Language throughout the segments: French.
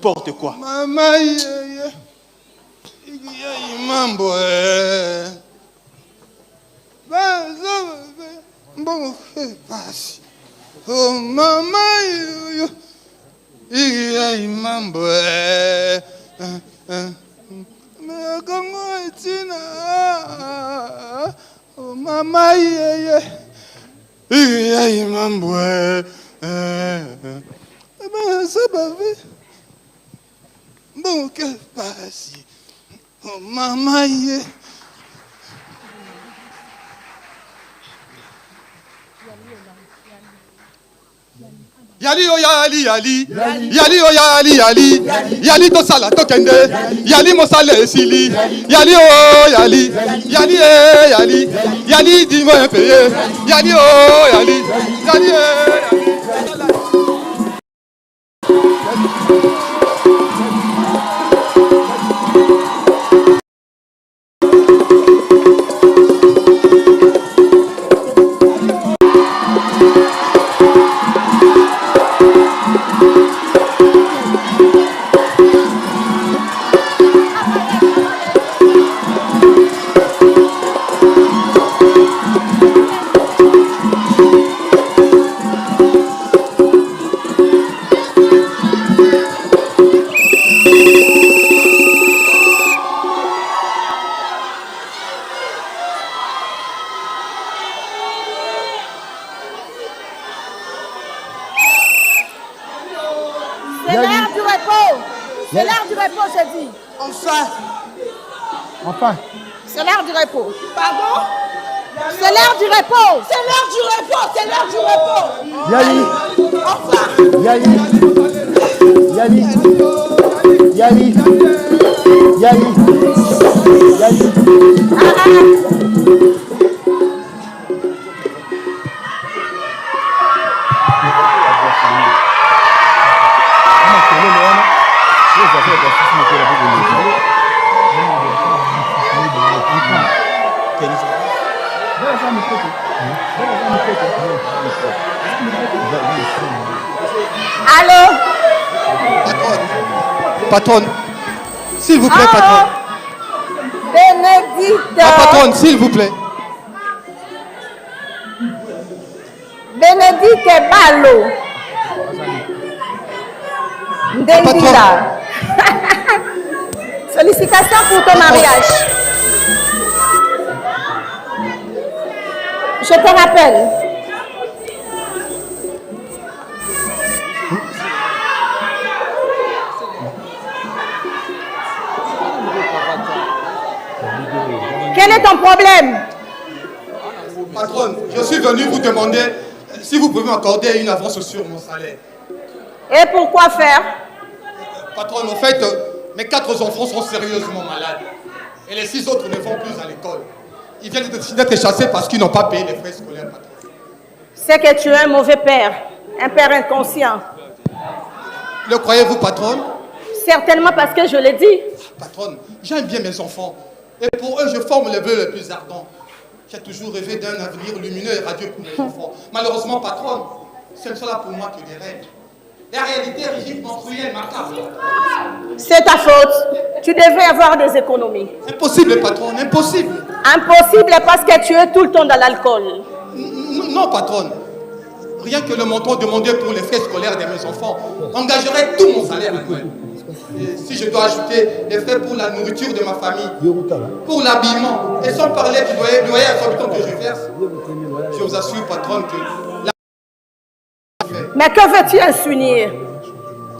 N'importe quoi. Maman, mambo, bon, oh maman, mambo, mais comment est-il? Oh maman, mambo, ça va. Bon, que passe? Oh maman, Yali oh yali yali yali oh yali yali yali to sala to kende yali mo sala esili yali oh yali yali yali yali di mo feye yali oh yali yali C'est l'heure du repos. Pardon? C'est l'heure du repos. C'est l'heure du repos. C'est l'heure du repos. Yali. Enfin. Yali. Yali. Yali. Yali. Yali. Allô? Patronne, s'il vous plaît, patronne. Bénédicte. Patronne, s'il vous plaît. Bénédicte Balo. Ndendila. Félicitations pour ton mariage. Je te rappelle. Quel est ton problème? Patronne, je suis venu vous demander si vous pouvez m'accorder une avance sur mon salaire. Et pourquoi faire? Patronne, en fait, mes 4 enfants sont sérieusement malades. Et les 6 autres ne vont plus à l'école. Ils viennent d'être chassés parce qu'ils n'ont pas payé les frais scolaires, patronne. C'est que tu es un mauvais père, un père inconscient. Le croyez-vous, patronne? Certainement parce que je l'ai dit. Patronne, j'aime bien mes enfants. Et pour eux, je forme les vœux les plus ardents. J'ai toujours rêvé d'un avenir lumineux et radieux pour mes enfants. Malheureusement, patronne, ce ne sont là pour moi que des rêves. La réalité est rigide, menstruelle, macabre. C'est ta faute. Tu devrais avoir des économies. Impossible, patronne, impossible. Impossible parce que tu es tout le temps dans l'alcool. Non, patronne. Rien que le montant demandé pour les frais scolaires de mes enfants engagerait tout mon salaire annuel. Et si je dois ajouter les frais pour la nourriture de ma famille, pour l'habillement, et sans parler du loyer exorbitant que je verse, je vous assure, patronne, que la... Mais que veux-tu insinuer?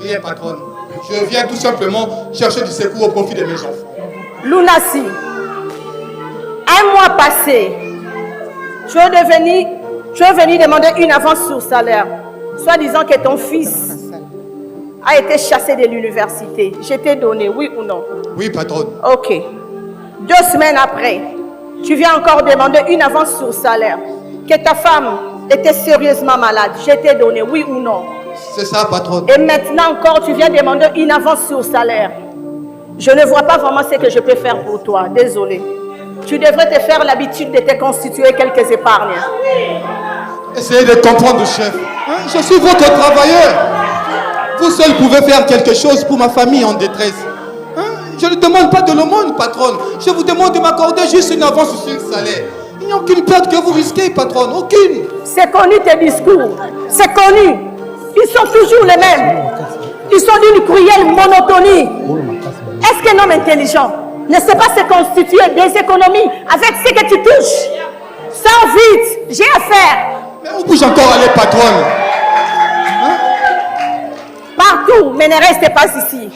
Rien, patronne. Je viens tout simplement chercher du secours au profit de mes enfants. Lunasi, un mois passé, tu es venu demander une avance sur salaire, soit disant que ton fils a été chassé de l'université. Je t'ai donné, oui ou non? Oui, patronne. Ok. 2 semaines après, tu viens encore demander une avance sur salaire. Que ta femme était sérieusement malade. Je t'ai donné, oui ou non? C'est ça, patronne. Et maintenant encore, tu viens demander une avance sur salaire. Je ne vois pas vraiment ce que je peux faire pour toi. Désolé. Tu devrais te faire l'habitude de te constituer quelques épargnes. Essayez de comprendre, chef. Hein? Je suis votre travailleur. Vous seul pouvez faire quelque chose pour ma famille en détresse. Hein? Je ne demande pas de l'aumône, patronne. Je vous demande de m'accorder juste une avance sur le salaire. Il n'y a aucune perte que vous risquez, patronne. Aucune. C'est connu tes discours. C'est connu. Ils sont toujours les mêmes. Ils sont d'une cruelle monotonie. Est-ce qu'un homme intelligent ne sait pas se constituer des économies avec ce que tu touches? Sors vite, j'ai affaire. Mais où puis-je encore aller, patronne? Partout, mais ne restez pas ici.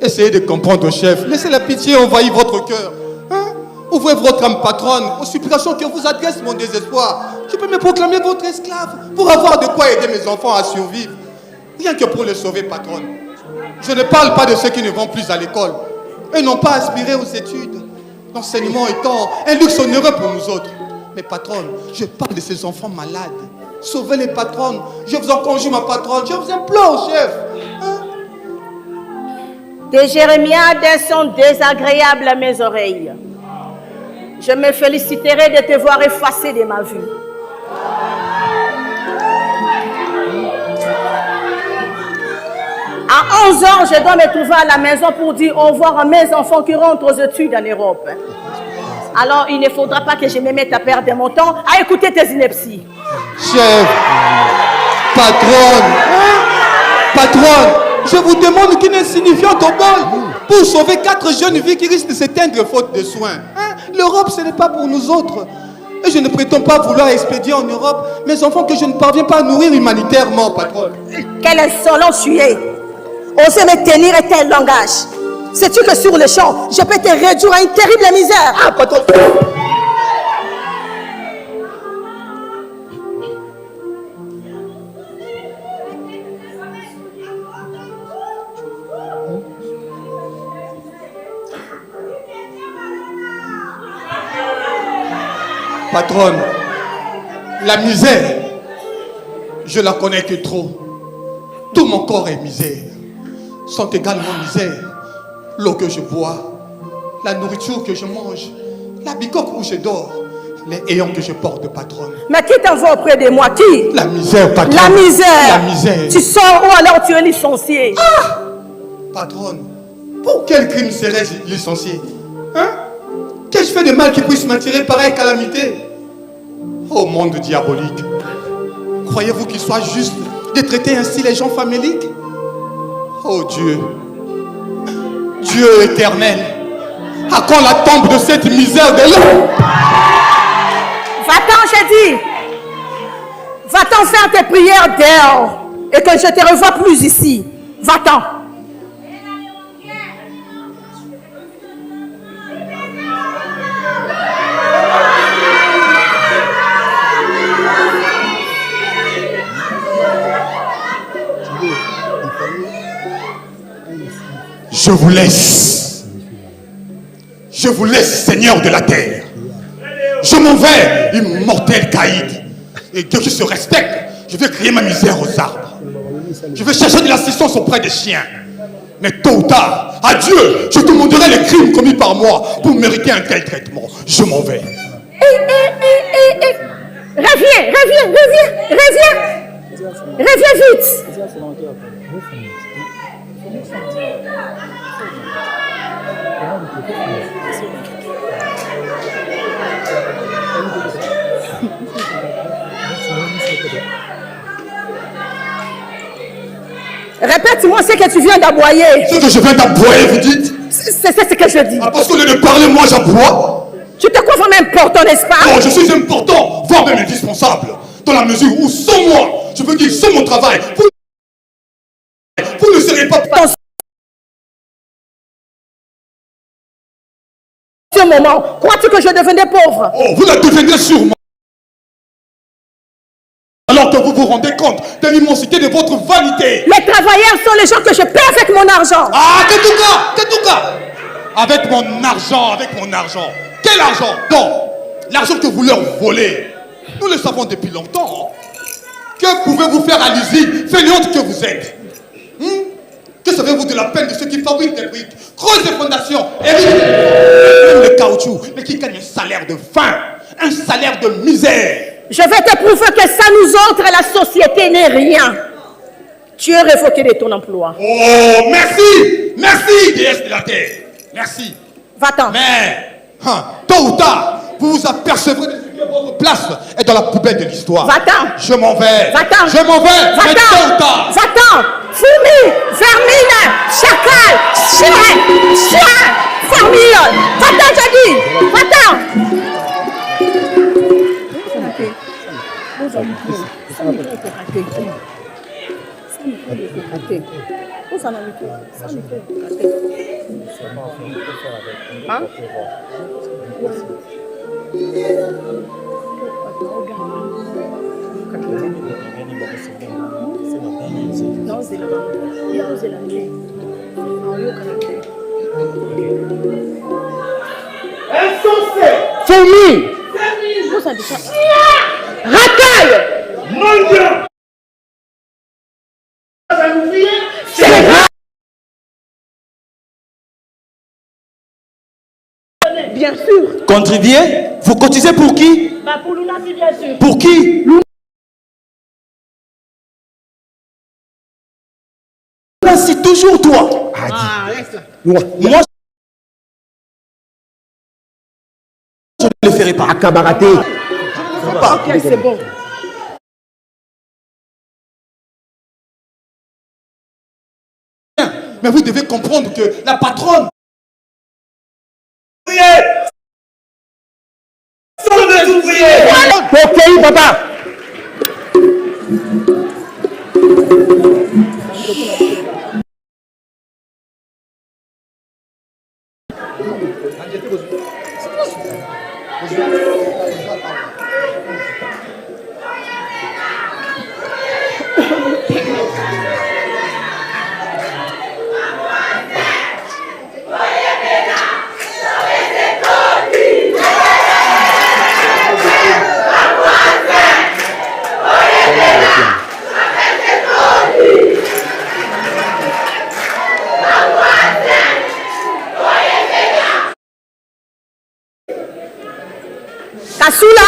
Essayez de comprendre, chef. Laissez la pitié envahir votre cœur. Hein? Ouvrez votre âme, patronne, aux supplications que vous adresse mon désespoir. Je peux me proclamer votre esclave pour avoir de quoi aider mes enfants à survivre. Rien que pour les sauver, patronne. Je ne parle pas de ceux qui ne vont plus à l'école. Eux n'ont pas aspiré aux études. L'enseignement étant un luxe onéreux pour nous autres. Mais patronne, je parle de ces enfants malades. Sauvez les patronnes. Je vous en conjure, ma patronne. Je vous implore, chef. Hein? Des jérémiades sont désagréables à mes oreilles. Je me féliciterai de te voir effacé de ma vue. À 11 ans, je dois me trouver à la maison pour dire au revoir à mes enfants qui rentrent aux études en Europe. Alors, il ne faudra pas que je me mette à perdre mon temps à écouter tes inepties. Chef, patronne, patronne, je vous demande qu'une insignifiante obole pour sauver 4 jeunes vies qui risquent de s'éteindre faute de soins. Hein? L'Europe, ce n'est pas pour nous autres. Et je ne prétends pas vouloir expédier en Europe mes enfants que je ne parviens pas à nourrir humanitairement, patronne. Quel insolent tu es! Osez me tenir un tel langage. Sais-tu que sur le champ, je peux te réduire à une terrible misère? Ah, patronne! Patronne, la misère, je la connais que trop. Tout mon corps est misère. Sont également misère l'eau que je bois, la nourriture que je mange, la bicoque où je dors, les ayants que je porte, patronne. Mais qui t'envoie auprès de moi? Qui? La misère, patronne. La misère. La misère. Tu sors ou alors tu es licencié? Ah! Patronne, pour quel crime serais-je licencié? Hein? Qu'ai-je fait de mal qui puisse m'attirer pareille calamité? Oh monde diabolique, croyez-vous qu'il soit juste de traiter ainsi les gens faméliques? Oh Dieu, Dieu éternel, à quand la tombe de cette misère de l'homme? Va-t'en, j'ai dit. Va-t'en faire tes prières dehors et que je ne te revoie plus ici. Va-t'en. Je vous laisse. Je vous laisse, Seigneur de la terre. Je m'en vais, immortel caïd. Et que je se respecte, je vais crier ma misère aux arbres. Je vais chercher de l'assistance auprès des chiens. Mais tôt ou tard, à Dieu, je demanderai les crimes commis par moi pour mériter un tel traitement. Je m'en vais. Reviens. Reviens vite. Répète-moi ce que tu viens d'aboyer. Ce que je viens d'aboyer, vous dites? C'est ce que je dis. Ah, parce qu'au lieu de parler, moi j'aboie. Tu te crois vraiment important, n'est-ce pas? Non, je suis important, voire même indispensable. Dans la mesure où, sans moi, je veux dire sans mon travail, vous ne serez pas... Ce moment, crois-tu que je devenais pauvre? Oh, vous la devenez sûrement. Alors que vous vous rendez compte de l'immensité de votre vanité. Les travailleurs sont les gens que je paie avec mon argent. Ah, que tout cas. Avec mon argent. Quel argent? Non, l'argent que vous leur volez. Nous le savons depuis longtemps. Que pouvez-vous faire à l'usine, fainéante que vous êtes? Que savez-vous de la peine de ceux qui fabriquent des briques, creusent des fondations, héritent même le caoutchouc, mais qui gagnent un salaire de faim, un salaire de misère? Je vais te prouver que ça nous autres, la société n'est rien. Tu es révoqué de ton emploi. Oh, merci! Merci, déesse de la terre. Merci. Va-t'en. Mais, tôt ou tard, vous vous apercevrez que votre place est dans la poubelle de l'histoire. Va-t'en. Je m'en vais. Va-t'en. Je m'en vais. Mais tôt Va-t'en. ou tard. Va-t'en. Fourmi, vermine, chacal, chien, fourmille. Va-t'en, j'ai dit. Va-t'en. Hein? Non, c'est la Fourmi. Racaille. C'est grave. Bien sûr. Contribuer? Vous cotisez pour qui? Bah pour l'UNAFI, bien sûr. Pour qui? Là, c'est toujours toi. Ah, reste là. Moi, je ne le ferai pas. Akabaraté. Ok, c'est bon. Mais vous devez comprendre que la patronne. Ok, papa. Kassoula.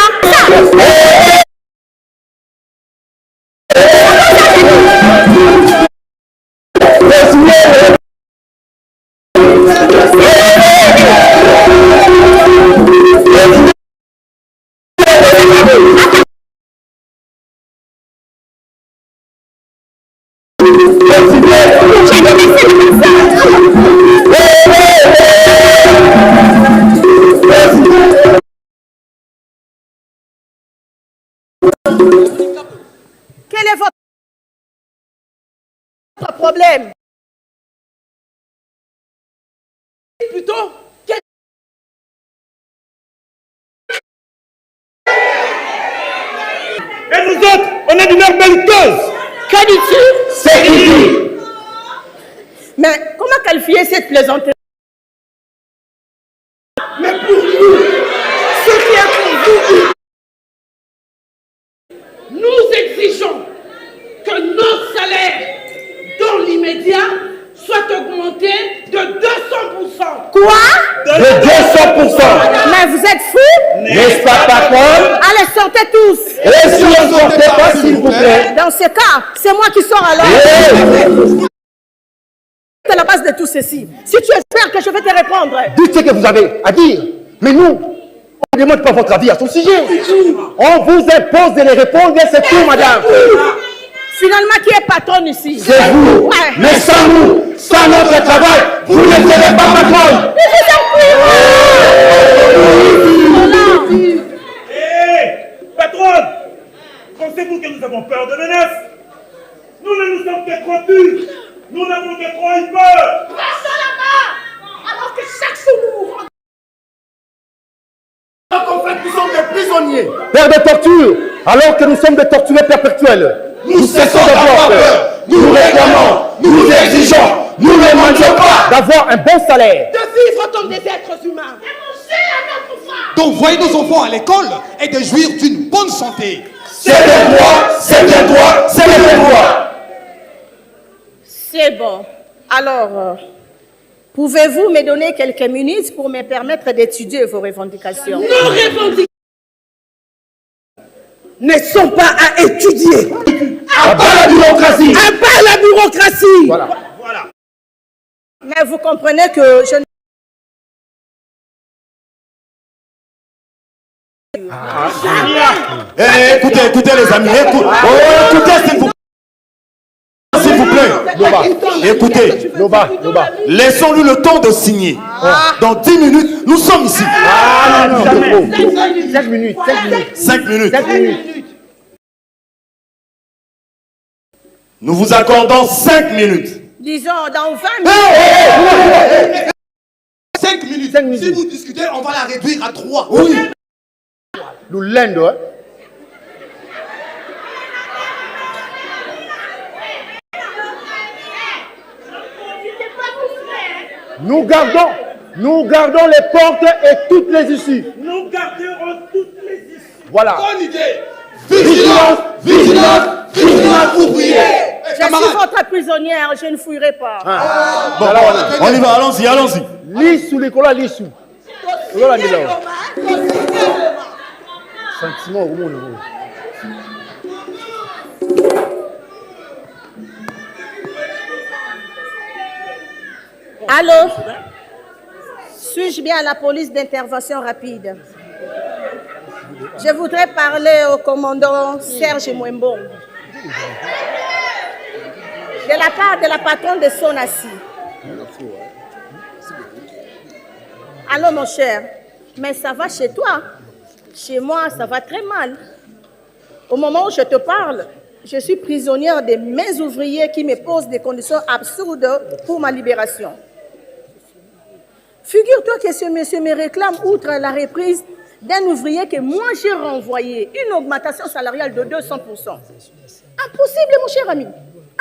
Quel est votre problème? Plutôt, Et nous autres, on est d'humeur belliqueuse. que dis-tu? C'est qui dit. Mais comment qualifier cette plaisanterie? Mais pour nous, ce qui est pour vous, nous exigeons que nos salaires, dans l'immédiat, soient augmentés de 200%. Quoi? De 200%. Mais vous êtes fous? N'est-ce pas, patron? Allez, sortez tous. Et si on ne sortait pas, s'il vous plaît? Dans ce cas, c'est moi qui sors alors. Hey. C'est la base de tout ceci. Si tu espères que je vais te répondre. Dites ce que vous avez à dire. Mais nous, on ne demande pas votre avis à son sujet. On vous impose de les répondre et c'est tout, madame. Finalement, qui est patronne ici? C'est vous. Ouais. Mais sans nous, sans notre travail, vous ne serez pas patronne. Patronne, pensez-vous que nous avons peur de menaces? Nous ne nous sommes que trop durs. Nous n'avons que trop eu peur. Restons là-bas, alors que chaque jour nous mourons. En fait, nous sommes des prisonniers. Père de torture, alors que nous sommes des torturés perpétuels. Nous cessons d'avoir peur. Nous réclamons, nous exigeons, nous ne mangeons pas. D'avoir un bon salaire. De vivre comme des êtres humains. Et manger à notre faim. D'envoyer nos enfants à l'école et de jouir d'une bonne santé. C'est un droit, c'est un droit, c'est un droit. C'est bon. Alors, pouvez-vous me donner quelques minutes pour me permettre d'étudier vos revendications? Nos revendications ne sont pas à étudier. À bas la bureaucratie. À bas la bureaucratie. Voilà. Voilà. Mais vous comprenez que je ne... Écoutez les amis, écoutez s'il vous plaît. Noba. Écoutez, Noba. laissons-lui le temps de signer. Dans 10 minutes, nous sommes ici. Ah non, Jamais. c'est trop. 5 minutes. 5 minutes. 5 minutes. Nous vous accordons 5 minutes. Disons, dans 20 minutes... 5 minutes. 5 minutes. Si vous discutez, on va la réduire à 3. Oui. Nous l'endo, hein. Nous gardons les portes et toutes les issues. Nous garderons toutes les issues. Voilà. Bonne idée. Vigilance, vigilance, vigilance, ouvrier. Je suis votre prisonnière, je ne fouillerai pas. Bon, on y va, allons-y. Lissou, Nicolas, lissou. Voilà, là. Sentiment au monde. Allô? Suis-je bien à la police d'intervention rapide? Je voudrais parler au commandant Serge Mwembo. De la part de la patronne de Sonassi. Allô mon cher, mais ça va chez toi? Chez moi, ça va très mal. Au moment où je te parle, je suis prisonnière de mes ouvriers qui me posent des conditions absurdes pour ma libération. Figure-toi que ce monsieur me réclame, outre la reprise d'un ouvrier que moi j'ai renvoyé, une augmentation salariale de 200%. Impossible, mon cher ami.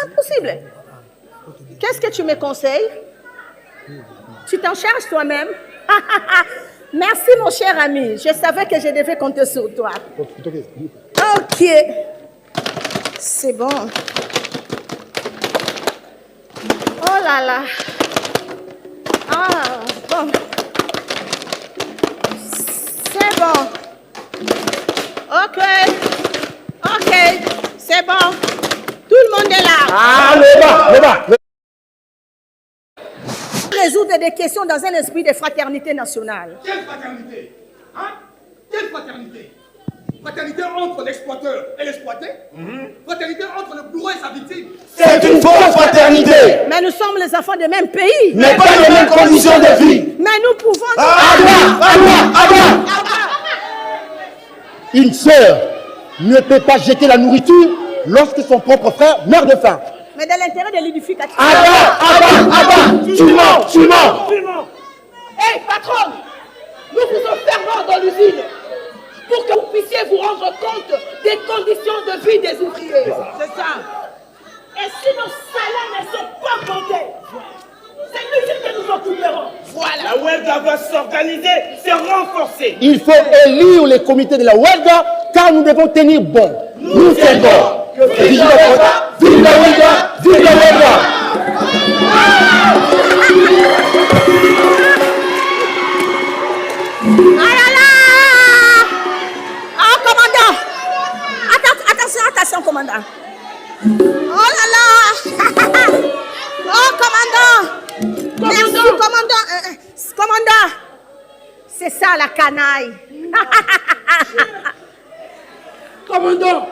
Impossible. Qu'est-ce que tu me conseilles? Tu t'en charges toi-même? Merci, mon cher ami. Je savais que je devais compter sur toi. Ok. C'est bon. Oh là là. Ah, bon. C'est bon. Ok. C'est bon. Tout le monde est là. Ah, le bas. Résoudre des questions dans un esprit de fraternité nationale. Quelle fraternité? Hein? Quelle fraternité? Fraternité entre l'exploiteur et l'exploité? Fraternité entre le bourreau et sa victime? C'est une fausse fraternité. Mais nous sommes les enfants du même pays. Mais pas les mêmes conditions de vie. Mais nous pouvons... À moi. Une sœur ne peut pas jeter la nourriture lorsque son propre frère meurt de faim. Mais de l'intérêt de l'édification. Tu mens. Hé, patronne, nous vous enfermons dans l'usine pour que vous puissiez vous rendre compte des conditions de vie des ouvriers. C'est ça. Et si nos salaires ne sont pas comptés, c'est l'usine que nous occuperons. Voilà. La Huelga va s'organiser, se renforcer. Il faut élire les comités de la Huelga car nous devons tenir bon. Nous sommes bons. Vive la Huelga, vive la Huelga. Ah là là! Oh, commandant! Attention, commandant! Oh là là! Oh, commandant! Merci, commandant! Commandant! C'est ça, la canaille! Commandant,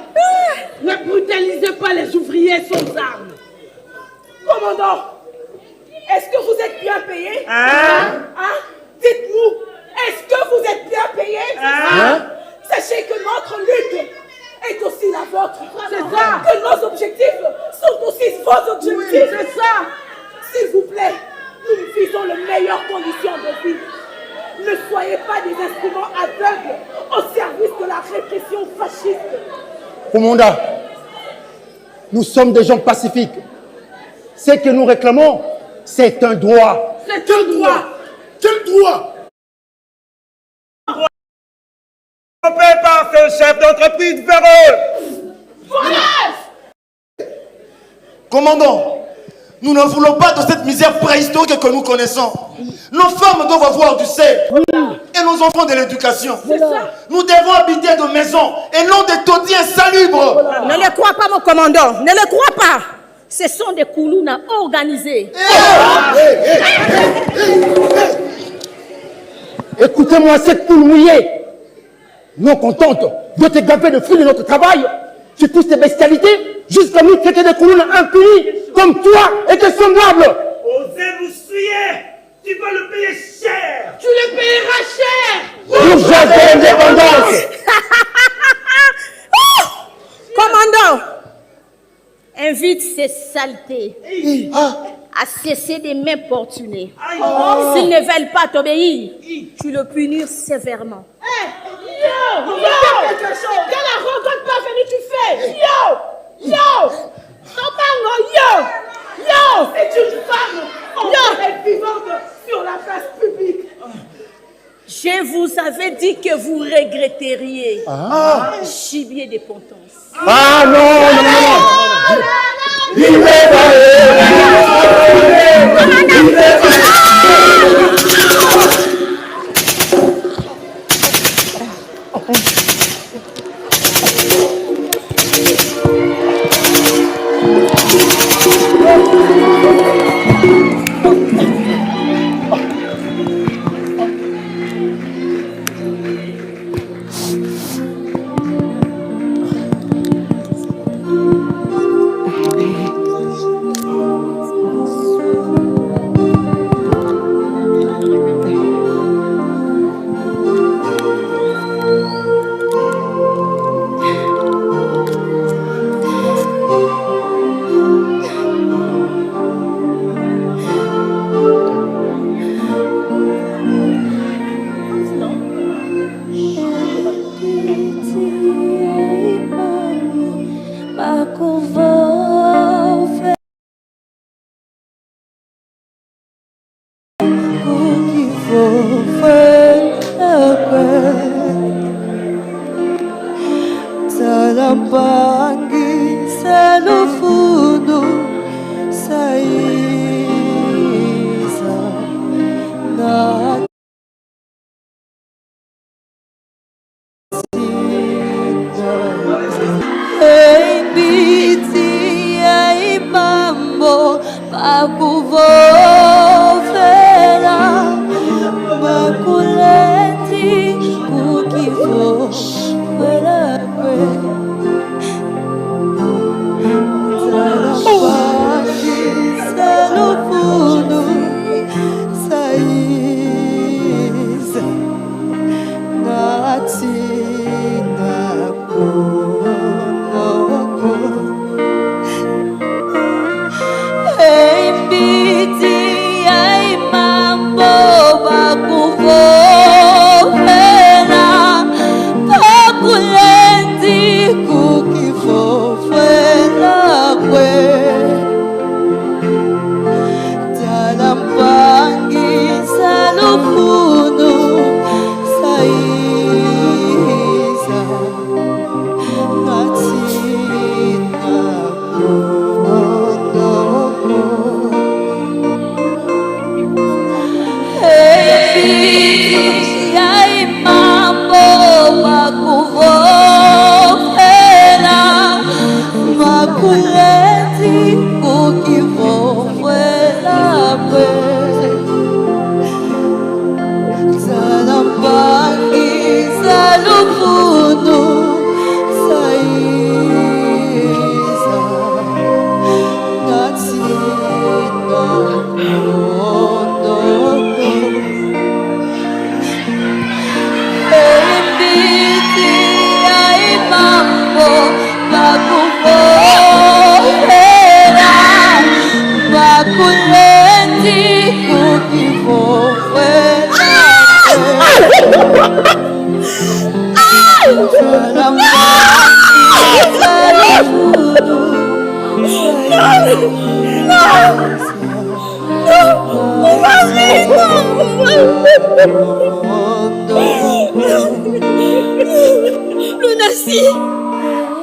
ne brutalisez pas les ouvriers sans armes. Commandant, est-ce que vous êtes bien payé? Hein? Dites-nous, est-ce que vous êtes bien payé? Sachez que notre lutte est aussi la vôtre. C'est ça. Que nos objectifs sont aussi vos objectifs. C'est ça. S'il vous plaît, nous visons les meilleures conditions de vie. Ne soyez pas des instruments aveugles au service de la répression fasciste. Commandant, nous sommes des gens pacifiques. Ce que nous réclamons, c'est un droit. C'est un droit. Quel droit? On peut par ce chef d'entreprise véreux. Voilà. Commandant, nous ne voulons pas de cette misère préhistorique que nous connaissons. Nos femmes doivent avoir du sein. Et nos enfants de l'éducation. Nous devons habiter de maisons et non des taudis insalubres. Ne les crois pas, mon commandant. Ne les crois pas. Ce sont des koulounas organisés. Écoutez-moi, cette poule mouillée, non contente de te gaver de fruits de notre travail, tu pousses tes bestialités jusqu'à nous traiter de koulounas impunis comme toi et tes semblables. Osez nous suyer, tu vas le payer cher. Tu le payeras cher. Nous avons l'indépendance. Commandant, invite ces saletés à cesser de m'importuner. S'ils ne veulent pas t'obéir, tu le punis sévèrement. Yo! Quelle arrogante parvenue tu fais? Yo! Non, yo! C'est une femme! Elle est vivante sur la place publique! Je vous avais dit que vous regretteriez. Gibier de Pontance. Ah non.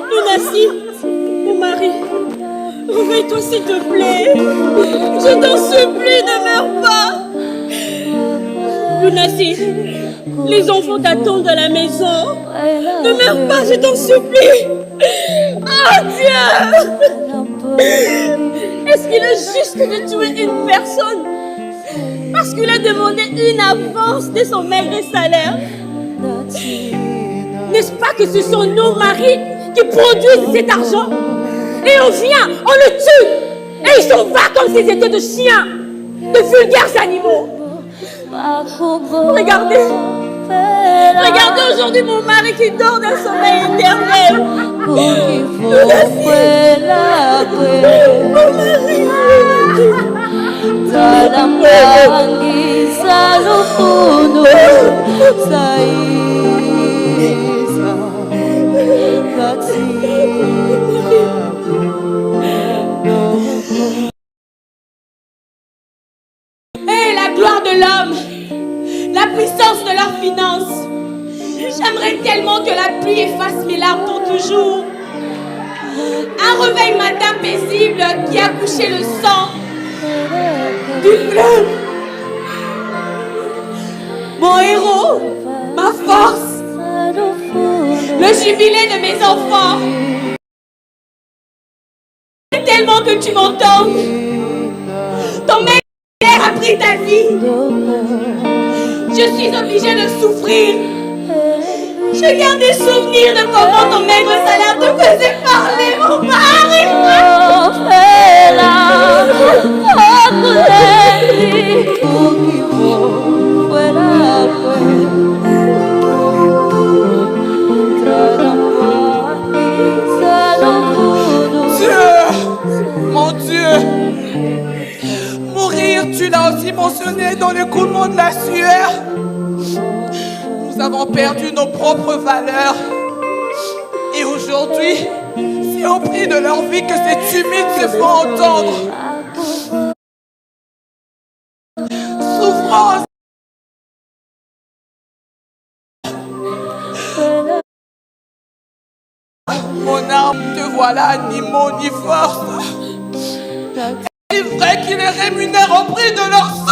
Lunassi, mon mari, réveille-toi s'il te plaît. Je t'en supplie, ne meurs pas. Bounassi, les enfants t'attendent à la maison. Ne meurs pas, je t'en supplie. Oh Dieu! Est-ce qu'il est juste de tuer une personne parce qu'il a demandé une avance de son maigre salaire? N'est-ce pas que ce sont nos maris qui produisent cet argent? Et on vient, on le tue, et ils s'en vont comme s'ils étaient de chiens, de vulgaires animaux. Regardez, regardez aujourd'hui mon mari qui dort d'un sommeil éternel. Mon Et la gloire de l'homme, la puissance de leurs finances. J'aimerais tellement que la pluie efface mes larmes pour toujours. Un réveil matin paisible qui a couché le sang du fleuve. Mon héros, ma force, le jubilé de mes enfants. Tellement que tu m'entends. Ton maître a pris ta vie. Je suis obligée de souffrir. Je garde des souvenirs de comment ton maigre salaire te faisait parler, mon mari. Dieu, mon Dieu, mourir, tu l'as aussi mentionné dans le coulement de la sueur. Nous avons perdu nos propres valeurs. Et aujourd'hui, c'est au prix de leur vie que cette humide se font entendre. Souffrance. Mon âme, te voilà, ni mot ni force. Est-il vrai qu'ils les rémunèrent au prix de leur sang?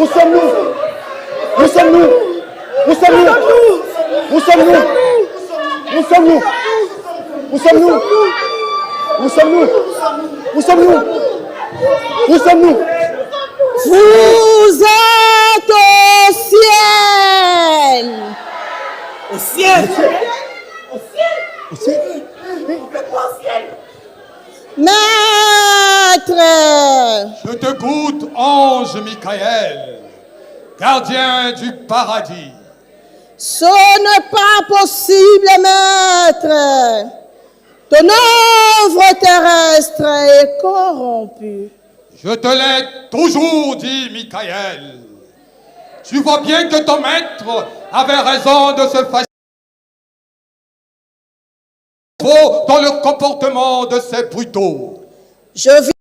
Où sommes-nous? Où sommes-nous? Où sommes-nous? Où sommes-nous? Où sommes-nous? Où sommes-nous? Où sommes-nous? Où sommes-nous? Où sommes-nous? Vous êtes au ciel. Au ciel. Au ciel? Maître, Je te goûte, ange Michael, gardien du paradis. ce n'est pas possible, maître. Ton œuvre terrestre est corrompue. Je te l'ai toujours dit, Michael. Tu vois bien que ton maître avait raison de se fâcher dans le comportement de ces brutaux. Je vis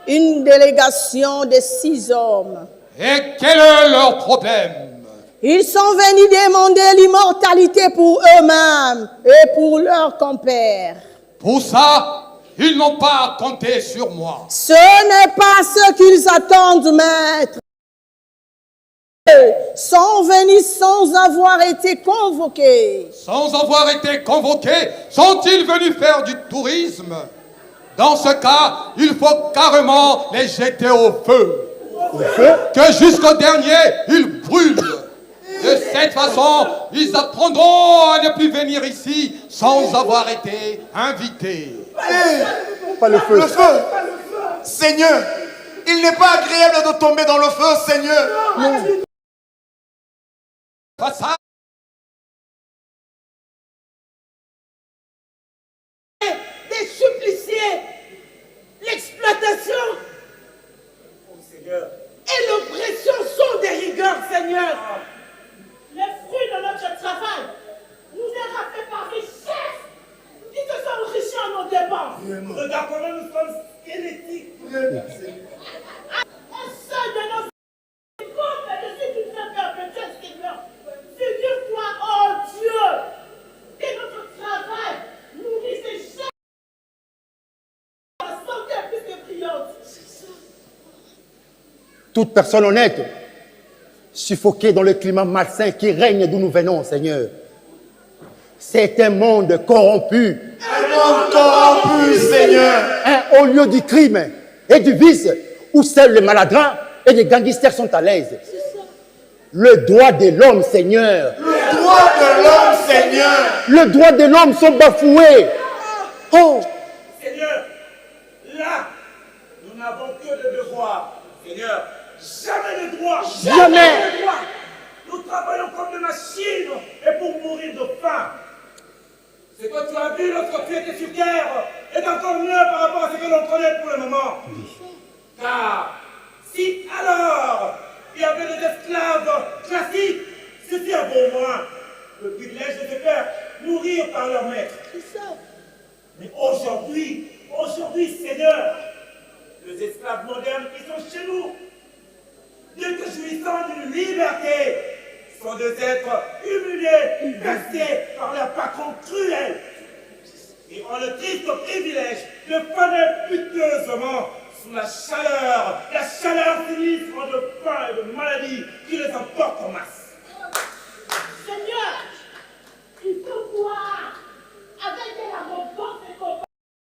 une délégation de 6 hommes. Et quel est leur problème? Ils sont venus demander l'immortalité pour eux-mêmes et pour leurs compères. Pour ça, ils n'ont pas compté sur moi. Ce n'est pas ce qu'ils attendent, maître. Ils sont venus sans avoir été convoqués. Sans avoir été convoqués, sont-ils venus faire du tourisme? Dans ce cas, il faut carrément les jeter au feu. Que jusqu'au dernier, ils brûlent. De cette façon, ils apprendront à ne plus venir ici sans avoir été invités. Pas le feu. Le feu. Seigneur, il n'est pas agréable de tomber dans le feu, Seigneur. Pas ça. Des suppliciés, l'exploitation et l'oppression sont des rigueurs, Seigneur. Les fruits de notre travail nous est rappelé par les chefs qui se sont enrichis à nos dépens. Regarde comment nous sommes squelettiques. Un seul de nos compte de ce qui fait perpétuel, Seigneur. Figure-toi, oh Dieu, que notre travail nourrit ces chefs. La santé est plus que brillante. Toute personne honnête, suffoquée dans le climat malsain qui règne d'où nous venons, Seigneur. C'est un monde corrompu. Un monde corrompu, Seigneur. Un haut lieu du crime et du vice où seuls les maladroits et les gangsters sont à l'aise. Le droit de l'homme, Seigneur. Le droit de l'homme, Seigneur. Le droit de l'homme sont bafoués. Oh, Seigneur, là, nous n'avons que des devoirs. Seigneur, jamais de droits. Jamais. de droits. Nous travaillons comme des machines et pour mourir de faim. Ce que tu as vu lorsque tu étais sur terre est encore mieux par rapport à ce que l'on connaît pour le moment. Car si alors il y avait des esclaves classiques, c'était un bon moins le privilège de se faire nourrir par leur maître. Mais aujourd'hui, Seigneur, les esclaves modernes qui sont chez nous, bien que jouissant d'une liberté, sont des êtres humiliés, percés par leur patron cruel. Et ont le triste privilège de faner piteusement sous la chaleur sinistre de faim et de maladie qui les emporte en masse. Seigneur, il faut voir avec de la